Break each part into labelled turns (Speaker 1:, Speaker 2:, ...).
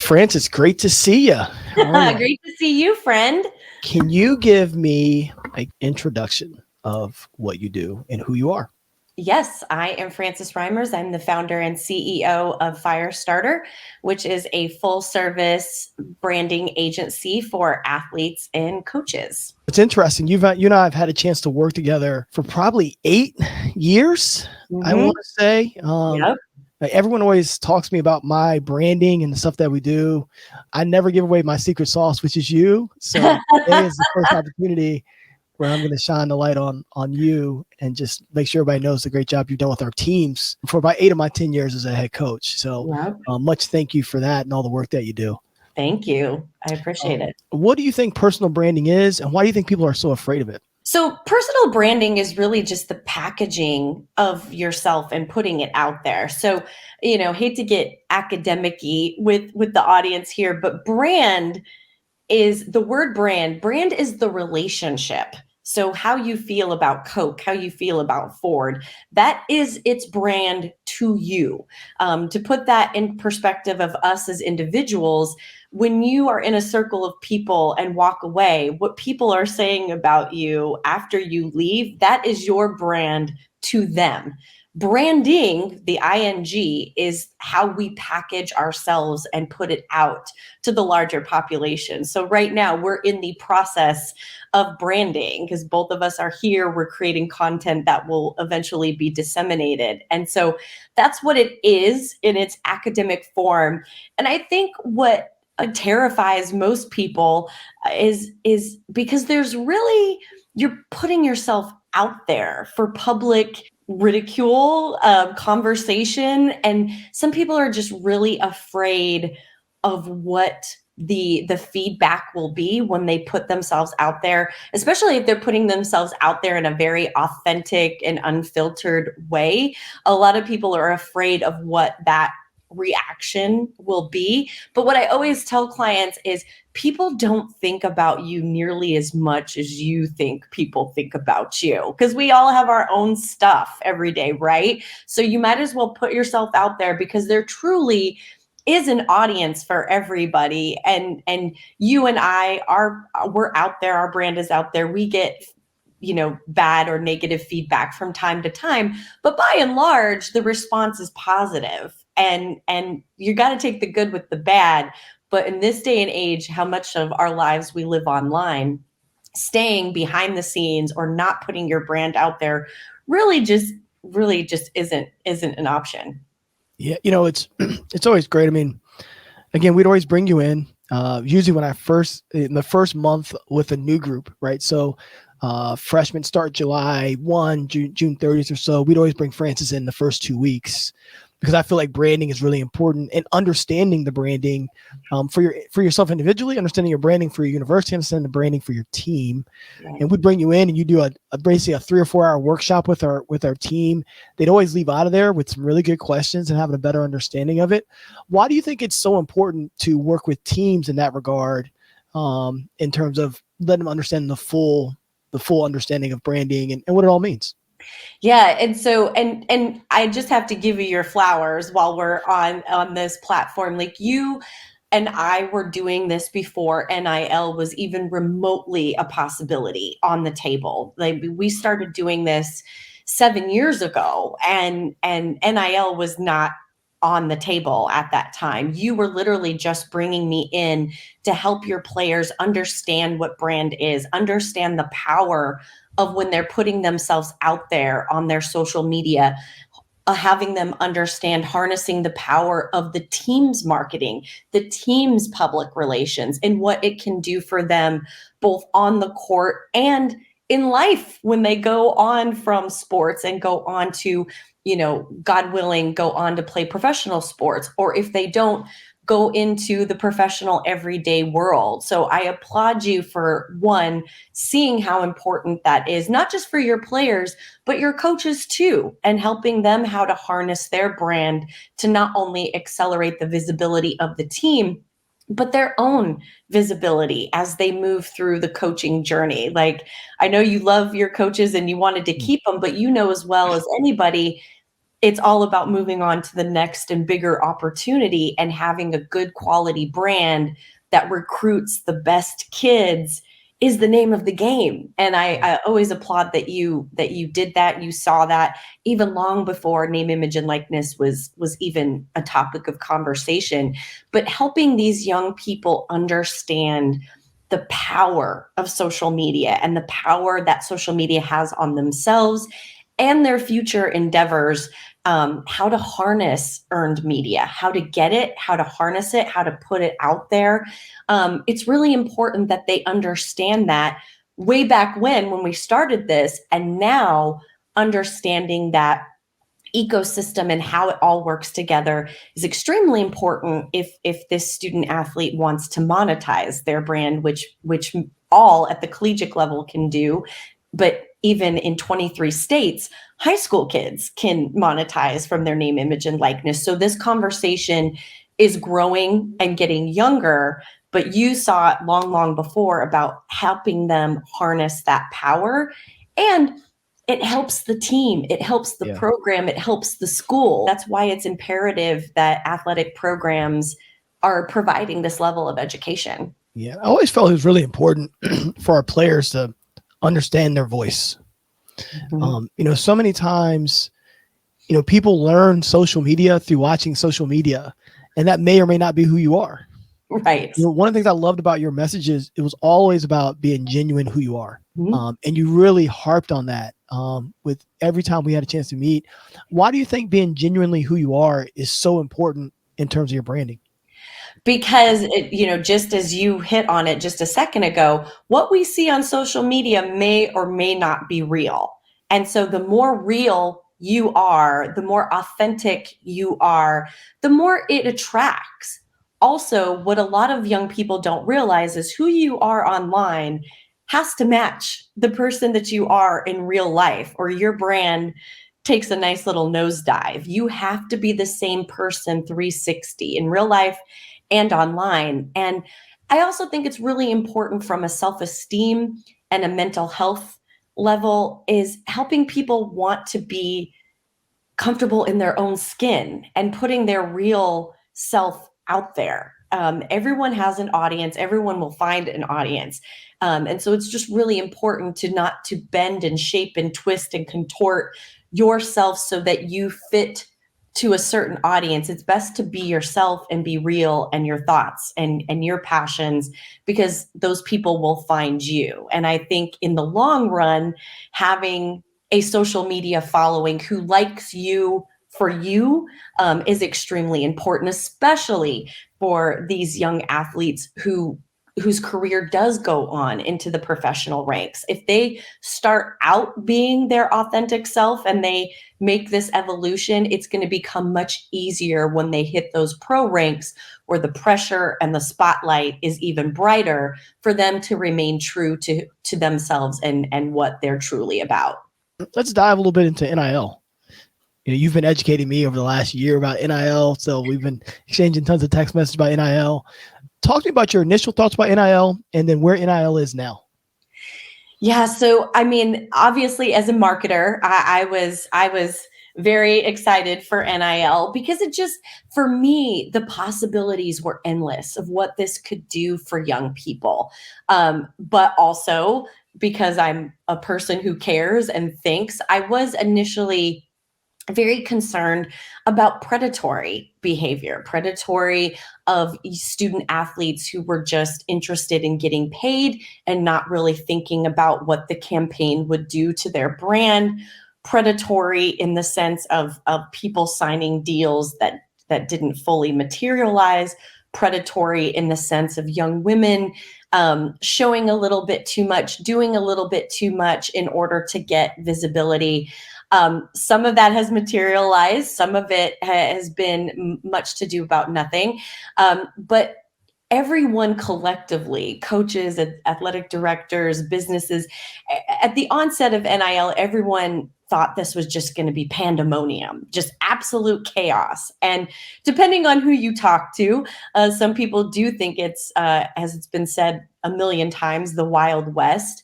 Speaker 1: Frances, great to see you.
Speaker 2: Great to see you, friend.
Speaker 1: Can you give me an introduction of what you do and who you are?
Speaker 2: Yes, I am Frances Reimers. I'm the founder and CEO of Firestarter, which is a full service branding agency for athletes and coaches.
Speaker 1: It's interesting. You and I have had a chance to work together for probably 8 years, I want to say.
Speaker 2: Yep.
Speaker 1: Everyone always talks to me about my branding and the stuff that we do. I never give away my secret sauce, which is you. So today is the first opportunity where I'm going to shine the light on you and just make sure everybody knows the great job you've done with our teams for about 8 of my 10 years as a head coach. So much thank you for that and all the work that you do.
Speaker 2: Thank you. I appreciate it.
Speaker 1: What do you think personal branding is, and why do you think people are so afraid of it?
Speaker 2: So personal branding is really just the packaging of yourself and putting it out there. So, hate to get academic-y with the audience here, but brand is the word brand. Brand is the relationship. So how you feel about Coke, how you feel about Ford, that is its brand to you. To put that in perspective of us as individuals, when you are in a circle of people and walk away, what people are saying about you after you leave, that is your brand to them. Branding, the ING, is how we package ourselves and put it out to the larger population. So right now we're in the process of branding because both of us are here. We're creating content that will eventually be disseminated. And so that's what it is in its academic form. And I think what terrifies most people is because there's really, you're putting yourself out there for public ridicule, conversation, and some people are just really afraid of what the feedback will be when they put themselves out there, especially if they're putting themselves out there in a very authentic and unfiltered way. A lot of people are afraid of what that reaction will be. But what I always tell clients is people don't think about you nearly as much as you think people think about you, because we all have our own stuff every day, right? So you might as well put yourself out there because there truly is an audience for everybody. And you and we're out there, our brand is out there. We get bad or negative feedback from time to time, but by and large, the response is positive. And you got to take the good with the bad. But in this day and age, how much of our lives we live online, staying behind the scenes or not putting your brand out there really just isn't an option.
Speaker 1: Yeah, it's always great. I mean, again, we'd always bring you in, usually in the first month with a new group, right? So freshmen start July 1, June 30th or so. We'd always bring Frances in the first 2 weeks because I feel like branding is really important, and understanding the branding for yourself individually, understanding your branding for your university, understanding the branding for your team. Right. And we'd bring you in and you do basically a 3 or 4 hour workshop with our team. They'd always leave out of there with some really good questions and having a better understanding of it. Why do you think it's so important to work with teams in that regard, in terms of letting them understand the full understanding of branding and what it all means?
Speaker 2: Yeah. And so, and I just have to give you your flowers while we're on this platform. Like, you and I were doing this before NIL was even remotely a possibility on the table. Like, we started doing this 7 years ago, and NIL was not on the table at that time. You were literally just bringing me in to help your players understand what brand is, understand the power of when they're putting themselves out there on their social media, having them understand harnessing the power of the team's marketing, the team's public relations, and what it can do for them both on the court and in life when they go on from sports and go on to, God willing, go on to play professional sports, or if they don't, go into the professional everyday world. So I applaud you for, one, seeing how important that is, not just for your players, but your coaches too, and helping them how to harness their brand to not only accelerate the visibility of the team, but their own visibility as they move through the coaching journey. Like, I know you love your coaches and you wanted to keep them, but as well as anybody, it's all about moving on to the next and bigger opportunity, and having a good quality brand that recruits the best kids is the name of the game. And I always applaud that you did that. You saw that even long before name, image, and likeness was even a topic of conversation. But helping these young people understand the power of social media and the power that social media has on themselves and their future endeavors, how to harness earned media, how to get it, how to harness it, how to put it out there. It's really important that they understand that way back when we started this, and now understanding that ecosystem and how it all works together is extremely important if this student athlete wants to monetize their brand, which all at the collegiate level can do. But even in 23 states, high school kids can monetize from their name, image, and likeness. So this conversation is growing and getting younger, but you saw it long, long before about helping them harness that power. And it helps the team, it helps the program, it helps the school. That's why it's imperative that athletic programs are providing this level of education.
Speaker 1: Yeah, I always felt it was really important for our players to understand their voice. Mm-hmm. So many times, people learn social media through watching social media, and that may or may not be who you are.
Speaker 2: Right.
Speaker 1: One of the things I loved about your messages, it was always about being genuine who you are. Mm-hmm. And you really harped on that with every time we had a chance to meet. Why do you think being genuinely who you are is so important in terms of your branding?
Speaker 2: Because just as you hit on it just a second ago, what we see on social media may or may not be real. And so the more real you are, the more authentic you are, the more it attracts. Also, what a lot of young people don't realize is who you are online has to match the person that you are in real life, or your brand takes a nice little nosedive. You have to be the same person 360 in real life and online. And I also think it's really important from a self-esteem and a mental health level is helping people want to be comfortable in their own skin and putting their real self out there. Everyone has an audience. Everyone will find an audience. And so it's just really important to not to bend and shape and twist and contort yourself so that you fit to a certain audience. It's best to be yourself and be real, and your thoughts and your passions, because those people will find you. And I think in the long run, having a social media following who likes you for you is extremely important, especially for these young athletes whose career does go on into the professional ranks. If they start out being their authentic self and they make this evolution, it's going to become much easier when they hit those pro ranks where the pressure and the spotlight is even brighter for them to remain true to themselves and what they're truly about.
Speaker 1: Let's dive a little bit into NIL. You've been educating me over the last year about NIL, so we've been exchanging tons of text messages about NIL. Talk to me about your initial thoughts about NIL and then where NIL is now.
Speaker 2: Yeah, so I mean, obviously, as a marketer, I was very excited for NIL because it just, for me, the possibilities were endless of what this could do for young people. But also because I'm a person who cares and thinks, I was initially very concerned about predatory behavior, predatory of student athletes who were just interested in getting paid and not really thinking about what the campaign would do to their brand, predatory in the sense of people signing deals that didn't fully materialize, predatory in the sense of young women showing a little bit too much, doing a little bit too much in order to get visibility. Some of that has materialized. Some of it has been much to do about nothing. But everyone collectively, coaches, athletic directors, businesses, at the onset of NIL, everyone thought this was just going to be pandemonium, just absolute chaos. And depending on who you talk to, some people do think it's, as it's been said a million times, the Wild West.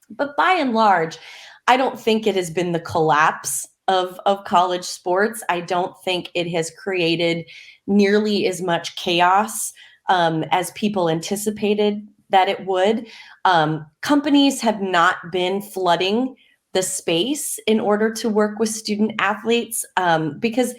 Speaker 2: But by and large, I don't think it has been the collapse of college sports. I don't think it has created nearly as much chaos as people anticipated that it would. Companies have not been flooding the space in order to work with student athletes because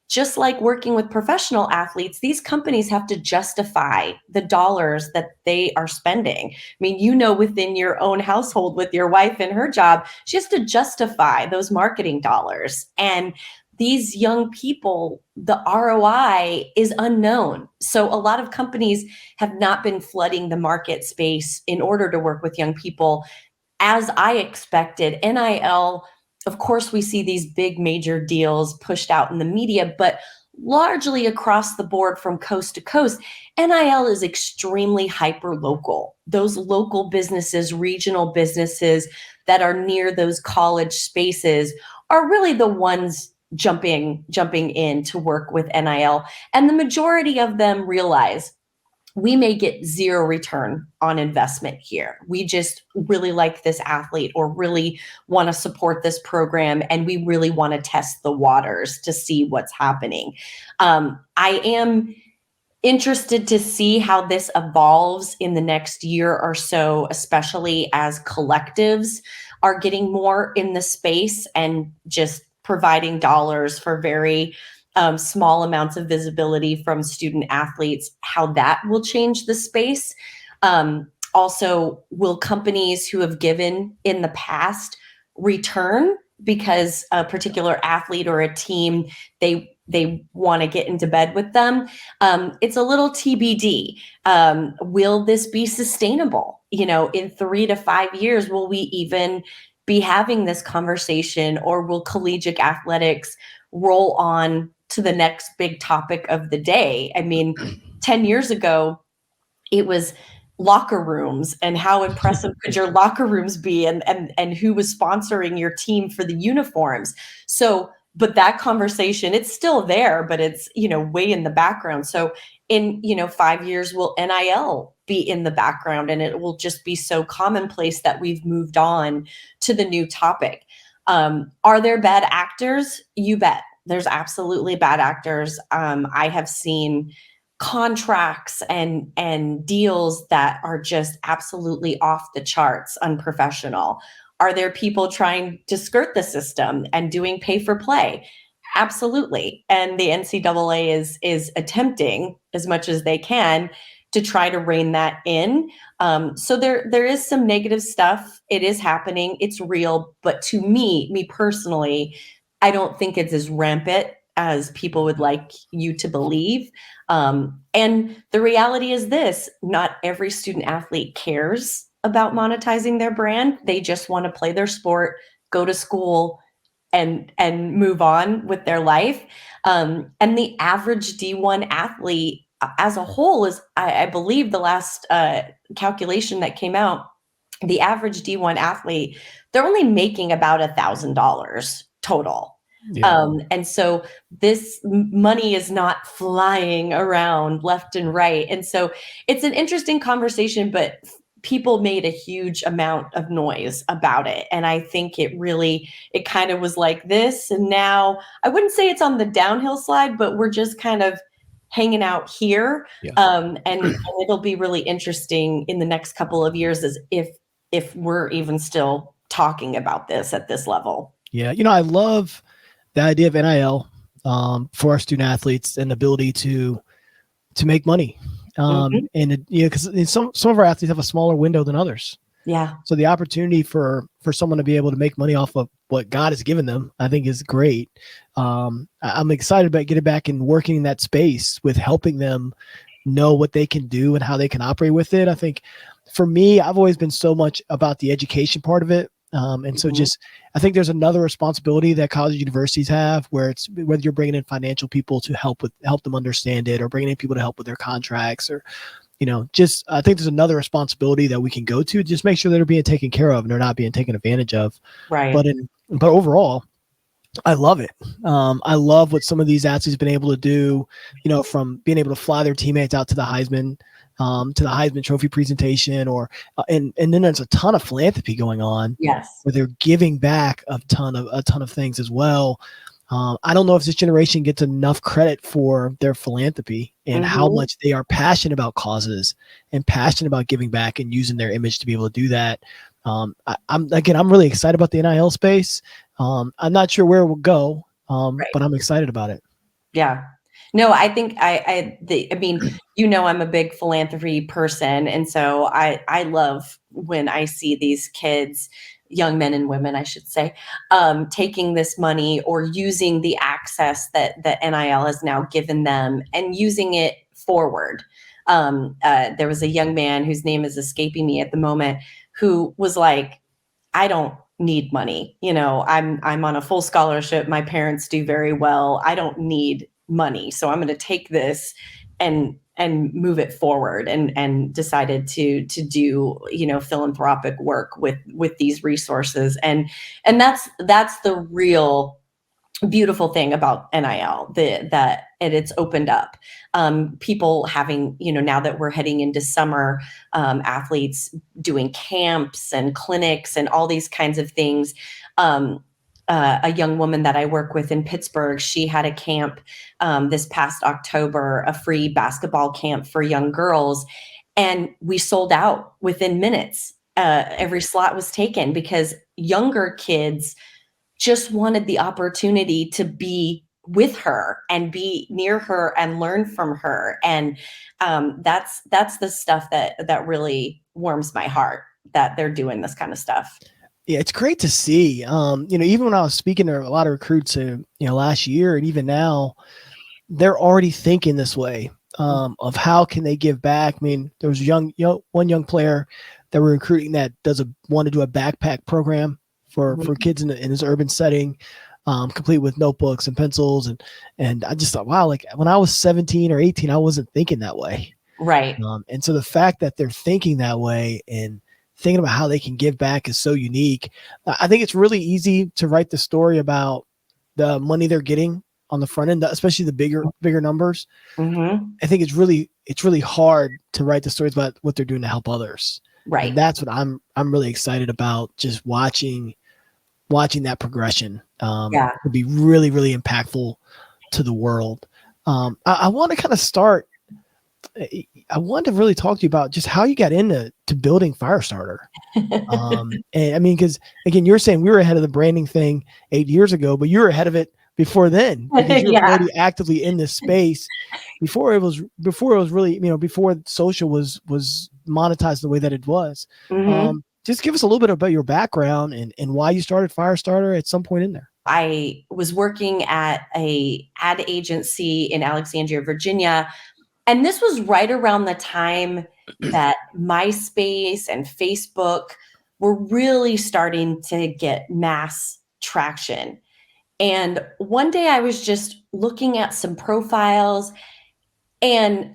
Speaker 2: just like working with professional athletes, these companies have to justify the dollars that they are spending. I mean, you know, within your own household with your wife and her job, she has to justify those marketing dollars. And these young people, the ROI is unknown. So a lot of companies have not been flooding the market space in order to work with young people as I expected. NIL, of course, we see these big major deals pushed out in the media, but largely across the board from coast to coast, NIL is extremely hyper local. Those local businesses, regional businesses that are near those college spaces are really the ones jumping in to work with NIL. And the majority of them realize we may get zero return on investment here. We just really like this athlete or really want to support this program, and we really want to test the waters to see what's happening. I am interested to see how this evolves in the next year or so, especially as collectives are getting more in the space and just providing dollars for very small amounts of visibility from student athletes, how that will change the space. Also, will companies who have given in the past return because a particular athlete or a team, they want to get into bed with them? It's a little TBD. Will this be sustainable? You know, in 3 to 5 years, will we even be having this conversation, or will collegiate athletics roll on to the next big topic of the day? I mean, 10 years ago, it was locker rooms and how impressive could your locker rooms be, and who was sponsoring your team for the uniforms. So, but that conversation, it's still there, but it's, you know, way in the background. So in, 5 years, will NIL be in the background, and it will just be so commonplace that we've moved on to the new topic. Are there bad actors? You bet. There's absolutely bad actors. I have seen contracts and deals that are just absolutely off the charts, unprofessional. Are there people trying to skirt the system and doing pay for play? Absolutely. And the NCAA is attempting as much as they can to try to rein that in. So there is some negative stuff. It is happening. It's real. But to me personally, I don't think it's as rampant as people would like you to believe. And the reality is this: not every student athlete cares about monetizing their brand. They just want to play their sport, go to school, and move on with their life. And the average D1 athlete as a whole is, I believe the last calculation that came out, the average D1 athlete, they're only making about $1,000 total.
Speaker 1: Yeah.
Speaker 2: And so this money is not flying around left and right. And so it's an interesting conversation, but people made a huge amount of noise about it. And I think it kind of was like this. And now I wouldn't say it's on the downhill slide, but we're just kind of hanging out here.
Speaker 1: Yeah.
Speaker 2: And it'll be really interesting in the next couple of years as if we're even still talking about this at this level.
Speaker 1: Yeah. I love the idea of NIL for our student athletes and the ability to make money. And because some of our athletes have a smaller window than others.
Speaker 2: Yeah.
Speaker 1: So the opportunity for someone to be able to make money off of what God has given them, I think, is great. I'm excited about getting back and working in that space with helping them know what they can do and how they can operate with it. I think for me, I've always been so much about the education part of it. And so I think there's another responsibility that college universities have, where it's whether you're bringing in financial people to help them understand it, or bringing in people to help with their contracts, or, I think there's another responsibility that we can go to, just make sure that they're being taken care of and they're not being taken advantage of.
Speaker 2: Right.
Speaker 1: But overall, I love it. I love what some of these athletes have been able to do, from being able to fly their teammates out to the Heisman to the Heisman Trophy presentation, or and then there's a ton of philanthropy going on.
Speaker 2: Yes.
Speaker 1: Where they're giving back a ton of things as well. I don't know if this generation gets enough credit for their philanthropy and how much they are passionate about causes and passionate about giving back and using their image to be able to do that. I'm really excited about the NIL space. I'm not sure where it will go, but I'm excited about it.
Speaker 2: Yeah. No, I think I mean, I'm a big philanthropy person. And so I love when I see these kids, young men and women, I should say, taking this money or using the access that NIL has now given them and using it forward. There was a young man whose name is escaping me at the moment, who was like, I don't need money. I'm on a full scholarship. My parents do very well. I don't need money. So I'm going to take this and move it forward, and decided to do, philanthropic work with these resources. And that's the real beautiful thing about NIL, that it's opened up, people having, now that we're heading into summer, athletes doing camps and clinics and all these kinds of things. A young woman that I work with in Pittsburgh, she had a camp this past October, a free basketball camp for young girls, and we sold out within minutes. Every slot was taken because younger kids just wanted the opportunity to be with her and be near her and learn from her. And that's the stuff that really warms my heart, that they're doing this kind of stuff.
Speaker 1: Yeah, it's great to see. Even when I was speaking to a lot of recruits, last year and even now, they're already thinking this way, of how can they give back. I mean, there was one young player that we're recruiting that want to do a backpack program for kids in his urban setting, complete with notebooks and pencils. And I just thought, wow, like when I was 17 or 18, I wasn't thinking that way.
Speaker 2: Right.
Speaker 1: And so the fact that they're thinking that way and thinking about how they can give back is so unique. I think it's really easy to write the story about the money they're getting on the front end, especially the bigger numbers. I think it's really hard to write the stories about what they're doing to help others.
Speaker 2: Right.
Speaker 1: And that's what I'm really excited about, just watching that progression. Would be really, really impactful to the world. I want to kind of start. I wanted to really talk to you about just how you got into building Firestarter. And I mean, because again, you're saying we were ahead of the branding thing 8 years ago, but you were ahead of it before then, because you were already actively in this space before it was really, before social was monetized the way that it was. Just give us a little bit about your background and why you started Firestarter at some point in there.
Speaker 2: I was working at a ad agency in Alexandria, Virginia. And this was right around the time that MySpace and Facebook were really starting to get mass traction. And one day I was just looking at some profiles, and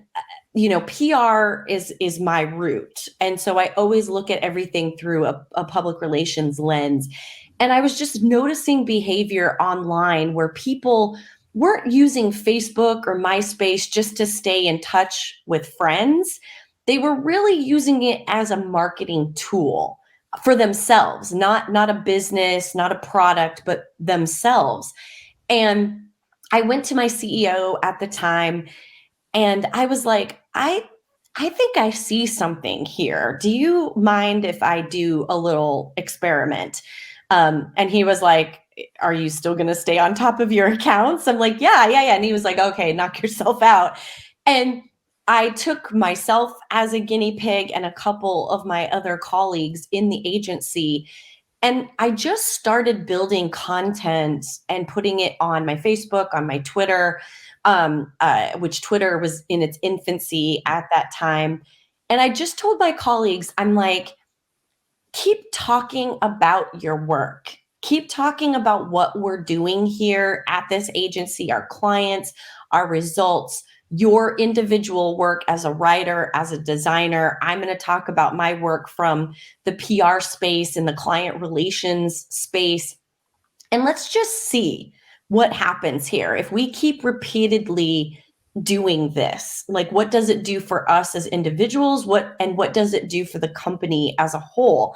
Speaker 2: PR is my route. And so I always look at everything through a public relations lens. And I was just noticing behavior online where people weren't using Facebook or MySpace just to stay in touch with friends. They were really using it as a marketing tool for themselves, not a business, not a product, but themselves. And I went to my CEO at the time, and I was like, I think I see something here. Do you mind if I do a little experiment? And he was like, are you still going to stay on top of your accounts? I'm like, yeah. And he was like, okay, knock yourself out. And I took myself as a guinea pig and a couple of my other colleagues in the agency. And I just started building content and putting it on my Facebook, on my Twitter, which Twitter was in its infancy at that time. And I just told my colleagues, I'm like, keep talking about your work. Keep talking about what we're doing here at this agency, our clients, our results, your individual work as a writer, as a designer. I'm going to talk about my work from the PR space and the client relations space. And let's just see what happens here. If we keep repeatedly doing this? Like, what does it do for us as individuals? What does it do for the company as a whole?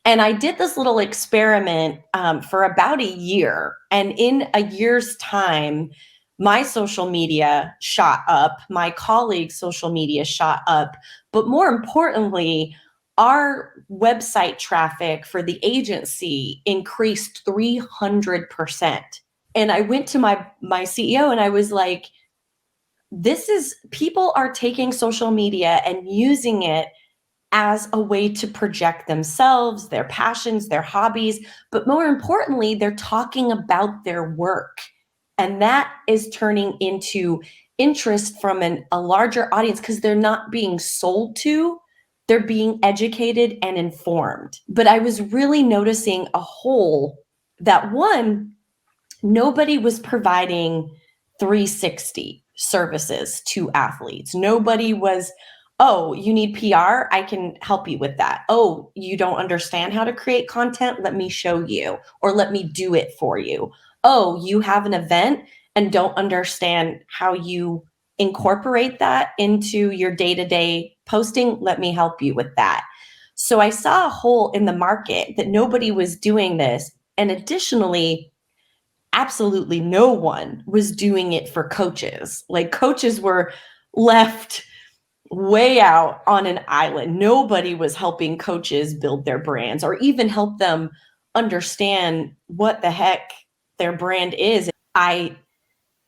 Speaker 2: And I did this little experiment for about a year. And in a year's time, my social media shot up, my colleagues' social media shot up. But more importantly, our website traffic for the agency increased 300%. And I went to my CEO and I was like, people are taking social media and using it as a way to project themselves, their passions, their hobbies, but more importantly, they're talking about their work. And that is turning into interest from a larger audience because they're not being sold to, they're being educated and informed. But I was really noticing a hole that one, nobody was providing 360 services to athletes. Nobody was, oh, you need PR? I can help you with that. Oh, you don't understand how to create content? Let me show you, or let me do it for you. Oh, you have an event and don't understand how you incorporate that into your day-to-day posting? Let me help you with that. So I saw a hole in the market that nobody was doing this. And additionally, absolutely no one was doing it for coaches. Like, coaches were left way out on an island. Nobody was helping coaches build their brands or even help them understand what the heck their brand is. I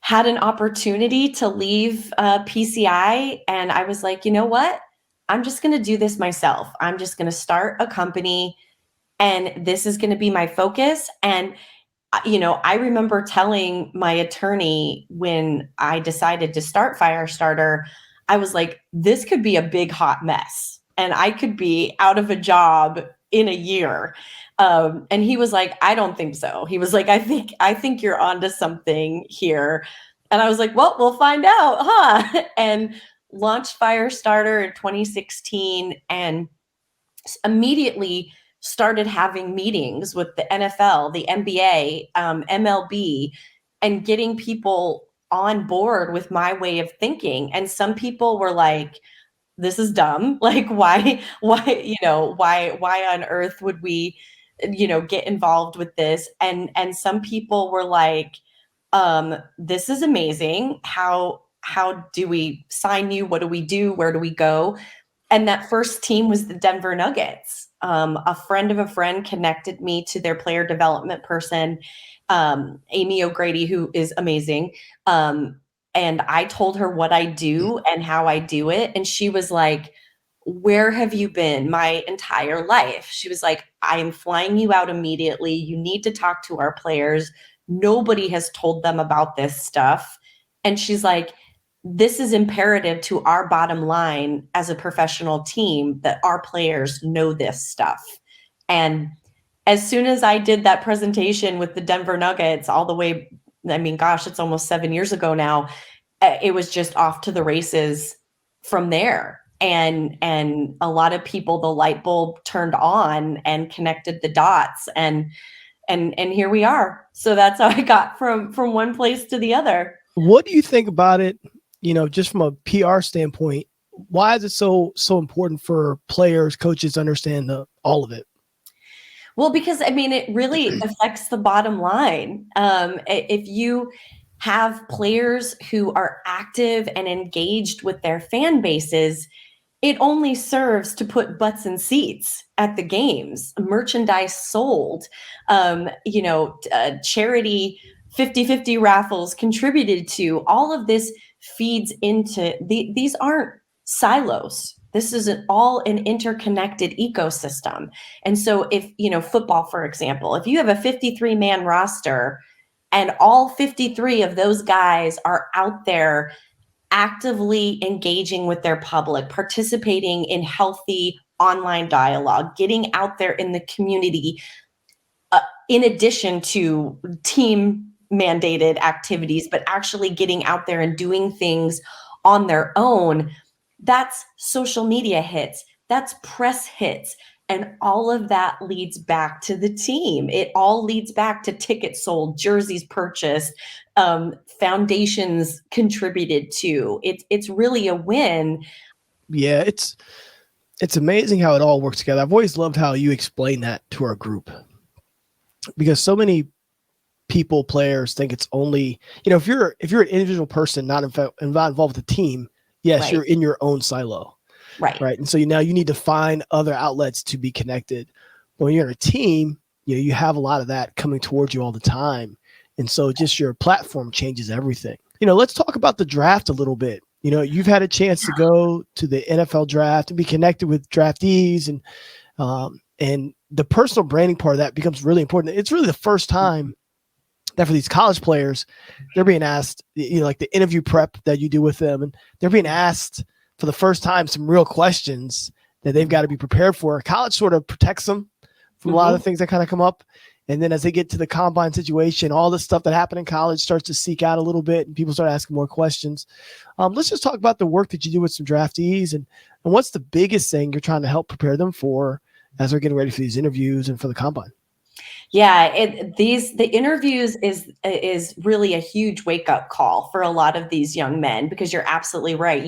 Speaker 2: had an opportunity to leave PCI, and I was like, you know what? I'm just going to do this myself. I'm just going to start a company, and this is going to be my focus. And I remember telling my attorney when I decided to start Firestarter, I was like, this could be a big hot mess and I could be out of a job in a year. And he was like, I don't think so. He was like, I think you're onto something here. And I was like, well, we'll find out, huh? And launched Firestarter in 2016 and immediately started having meetings with the NFL, the NBA, MLB, and getting people on board with my way of thinking. And some people were like, this is dumb. Like, why on earth would we, get involved with this? And some people were like, this is amazing. How do we sign you? What do we do? Where do we go? And that first team was the Denver Nuggets. A friend of a friend connected me to their player development person, Amy O'Grady, who is amazing. And I told her what I do and how I do it. And she was like, where have you been my entire life? She was like, I am flying you out immediately. You need to talk to our players. Nobody has told them about this stuff. And she's like, this is imperative to our bottom line as a professional team that our players know this stuff. And as soon as I did that presentation with the Denver Nuggets all the way, I mean, gosh, it's almost 7 years ago now, it was just off to the races from there. And a lot of people, the light bulb turned on and connected the dots, and here we are. So that's how I got from one place to the other.
Speaker 1: What do you think about it? Just from a PR standpoint, why is it so important for players, coaches to understand all of it?
Speaker 2: Well, because it really affects the bottom line. If you have players who are active and engaged with their fan bases, it only serves to put butts in seats at the games, merchandise sold, charity 50-50 raffles contributed to. All of this feeds into these aren't silos. This is all an interconnected ecosystem. And so if, football, for example, if you have a 53-man roster and all 53 of those guys are out there actively engaging with their public, participating in healthy online dialogue, getting out there in the community, in addition to team mandated activities, but actually getting out there and doing things on their own, that's social media hits, that's press hits, And all of that leads back to the team. It all leads back to tickets sold, jerseys purchased, foundations contributed to. It's really a win.
Speaker 1: Yeah, it's amazing how it all works together. I've always loved how you explain that to our group, because so many people, players, think it's only, if you're an individual person not involved with the team, yes,
Speaker 2: Right.
Speaker 1: you're in your own silo,
Speaker 2: Right.
Speaker 1: right? And so now you need to find other outlets to be connected. But when you're in a team, you have a lot of that coming towards you all the time, and so just your platform changes everything. Let's talk about the draft a little bit. You've had a chance to go to the NFL draft and be connected with draftees, and the personal branding part of that becomes really important. It's really the first time that for these college players, they're being asked, like the interview prep that you do with them, and they're being asked for the first time some real questions that they've got to be prepared for. College sort of protects them from a lot of things that kind of come up. And then as they get to the combine situation, all the stuff that happened in college starts to seek out a little bit, and people start asking more questions. Let's just talk about the work that you do with some draftees, and what's the biggest thing you're trying to help prepare them for as they're getting ready for these interviews and for the combine.
Speaker 2: Yeah, the interviews is really a huge wake up call for a lot of these young men, because you're absolutely right.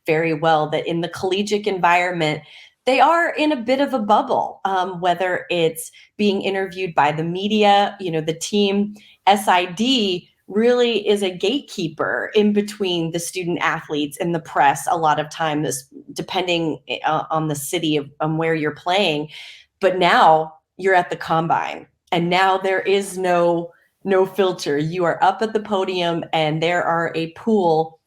Speaker 2: Very well that in the collegiate environment, they are in a bit of a bubble, whether it's being interviewed by the media, the team. SID really is a gatekeeper in between the student athletes and the press a lot of times, depending on the city where you're playing. But now you're at the combine, and now there is no filter. You are up at the podium, and there are a pool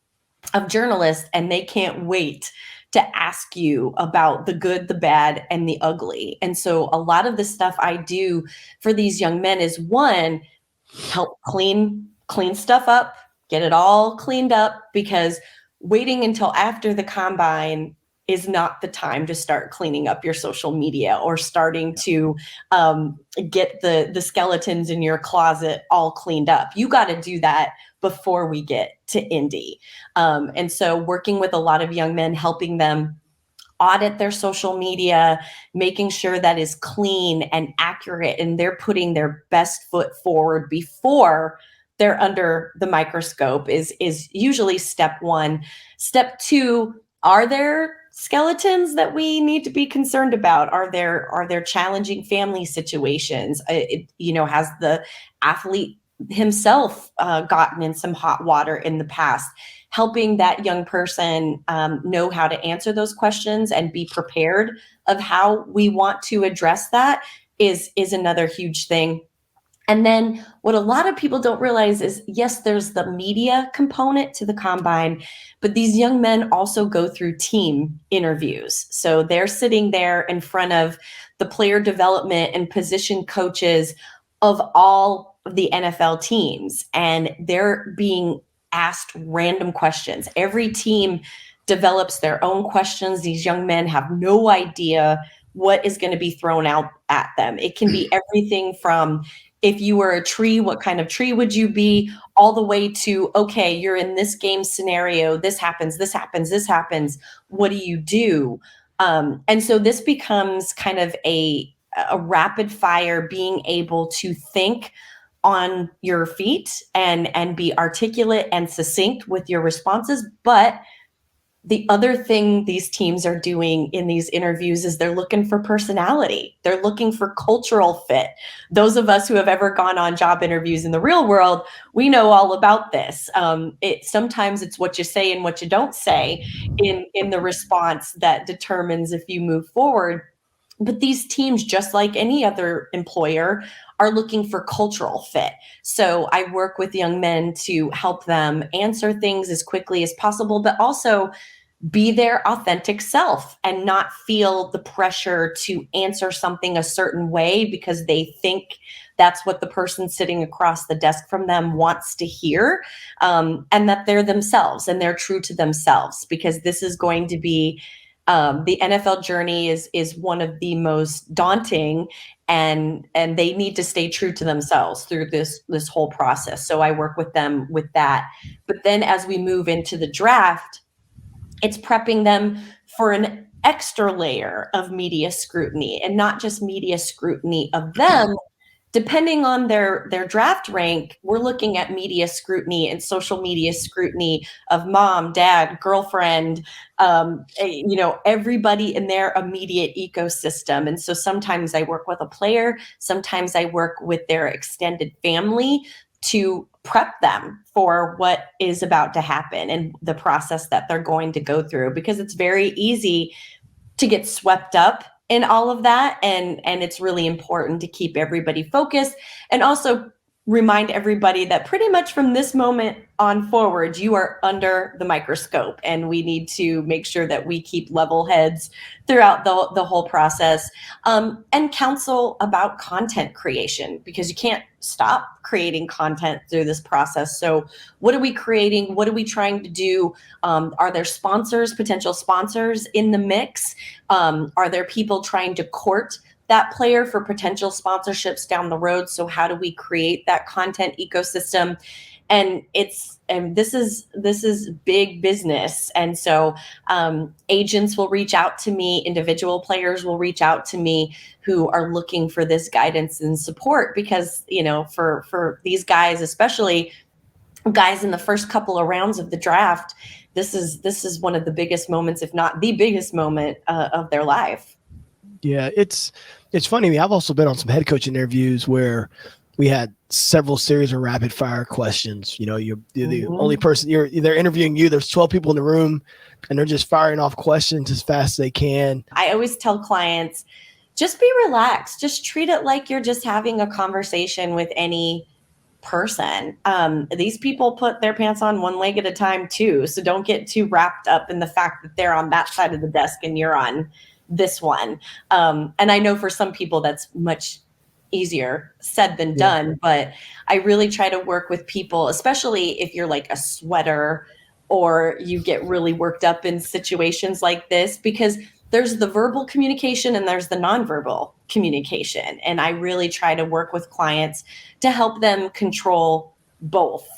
Speaker 2: of journalists, and they can't wait to ask you about the good, the bad, and the ugly. And so a lot of the stuff I do for these young men is, one, help clean stuff up, get it all cleaned up, because waiting until after the combine is not the time to start cleaning up your social media or starting to get the skeletons in your closet all cleaned up. You got to do that before we get to Indy. And so working with a lot of young men, helping them audit their social media, making sure that is clean and accurate, and they're putting their best foot forward before they're under the microscope is usually step one. Step two, are there skeletons that we need to be concerned about? Are there challenging family situations? Has the athlete himself gotten in some hot water in the past? Helping that young person know how to answer those questions and be prepared of how we want to address that is another huge thing. And then what a lot of people don't realize is, yes, there's the media component to the combine, but these young men also go through team interviews. So they're sitting there in front of the player development and position coaches of all of the NFL teams, and they're being asked random questions. Every team develops their own questions. These young men have no idea what is going to be thrown out at them. It can be everything from, if you were a tree, what kind of tree would you be, all the way to, okay, you're in this game scenario, this happens, this happens, this happens, what do you do? And so this becomes kind of a rapid fire, being able to think on your feet and be articulate and succinct with your responses. But the other thing these teams are doing in these interviews is they're looking for personality. They're looking for cultural fit. Those of us who have ever gone on job interviews in the real world, we know all about this. Sometimes it's what you say and what you don't say in the response that determines if you move forward. But these teams, just like any other employer, are looking for cultural fit. So I work with young men to help them answer things as quickly as possible, but also be their authentic self and not feel the pressure to answer something a certain way because they think that's what the person sitting across the desk from them wants to hear, and that they're themselves and they're true to themselves, because this is going to be the NFL journey is one of the most daunting, and they need to stay true to themselves through this whole process. So I work with them with that. But then as we move into the draft, it's prepping them for an extra layer of media scrutiny, and not just media scrutiny of them. Depending on their draft rank, we're looking at media scrutiny and social media scrutiny of mom, dad, girlfriend, everybody in their immediate ecosystem. And so sometimes I work with a player, sometimes I work with their extended family to prep them for what is about to happen and the process that they're going to go through, because it's very easy to get swept up in all of that. And it's really important to keep everybody focused, and also remind everybody that pretty much from this moment on forward, you are under the microscope, and we need to make sure that we keep level heads throughout the whole process, and counsel about content creation, because you can't stop creating content through this process. So what are we creating? What are we trying to do? Are there sponsors, potential sponsors in the mix? Are there people trying to court that player for potential sponsorships down the road? So how do we create that content ecosystem? And this is big business. And so agents will reach out to me, individual players will reach out to me who are looking for this guidance and support, because, for these guys, especially guys in the first couple of rounds of the draft, this is one of the biggest moments, if not the biggest moment of their life.
Speaker 1: Yeah, it's funny. I mean, I've also been on some head coaching interviews where we had several series of rapid fire questions. You're the only person, they're interviewing you. There's 12 people in the room, and they're just firing off questions as fast as they can.
Speaker 2: I always tell clients, just be relaxed. Just treat it like you're just having a conversation with any person. These people put their pants on one leg at a time too. So don't get too wrapped up in the fact that they're on that side of the desk and you're on this one. And I know for some people that's much easier said than done, but I really try to work with people, especially if you're like a sweater or you get really worked up in situations like this, because there's the verbal communication and there's the nonverbal communication. And I really try to work with clients to help them control both.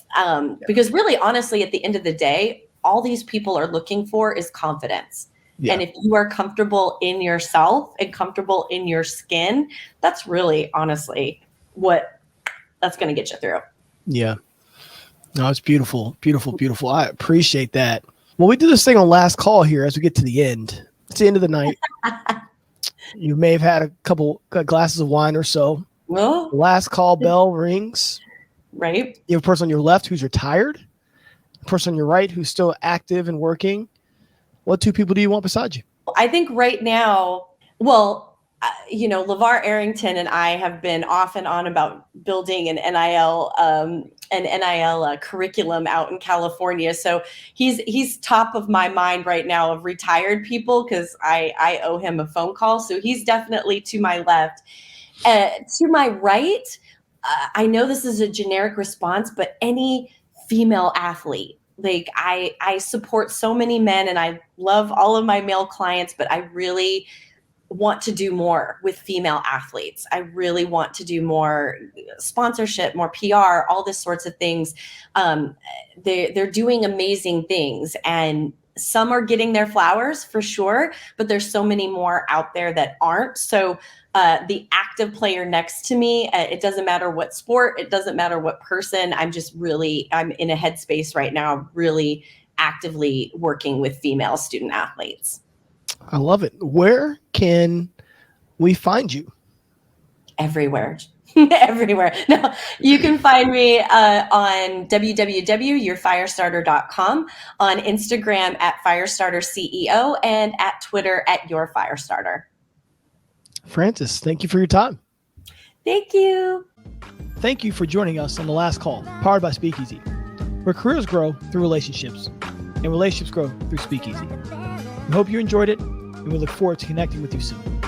Speaker 2: Because really, honestly, at the end of the day, all these people are looking for is confidence. Yeah. And if you are comfortable in yourself and comfortable in your skin, that's really, honestly, that's going to get you through.
Speaker 1: Yeah. No, it's beautiful, beautiful, beautiful. I appreciate that. Well, we do this thing on last call here as we get to the end. It's the end of the night. You may have had a couple glasses of wine or so.
Speaker 2: Well,
Speaker 1: last call bell rings.
Speaker 2: Right.
Speaker 1: You have a person on your left who's retired, a person on your right who's still active and working. What two people do you want beside you?
Speaker 2: I think right now, LeVar Arrington and I have been off and on about building an NIL curriculum out in California. So he's top of my mind right now of retired people, because I owe him a phone call. So he's definitely to my left. To my right, I know this is a generic response, but any female athlete. Like I support so many men and I love all of my male clients, but I really want to do more with female athletes. I really want to do more sponsorship, more PR, all this sorts of things. They're doing amazing things, and some are getting their flowers for sure, but there's so many more out there that aren't. So the active player next to me, it doesn't matter what sport, it doesn't matter what person, I'm in a headspace right now, really actively working with female student athletes.
Speaker 1: I love it. Where can we find you?
Speaker 2: Everywhere. Everywhere. No, you can find me on www.yourfirestarter.com, on Instagram at FirestarterCEO, and at Twitter at YourFirestarter.
Speaker 1: Frances, thank you for your time.
Speaker 2: Thank you.
Speaker 1: Thank you for joining us on The Last Call, powered by Speakeasy, where careers grow through relationships and relationships grow through Speakeasy. We hope you enjoyed it, and we look forward to connecting with you soon.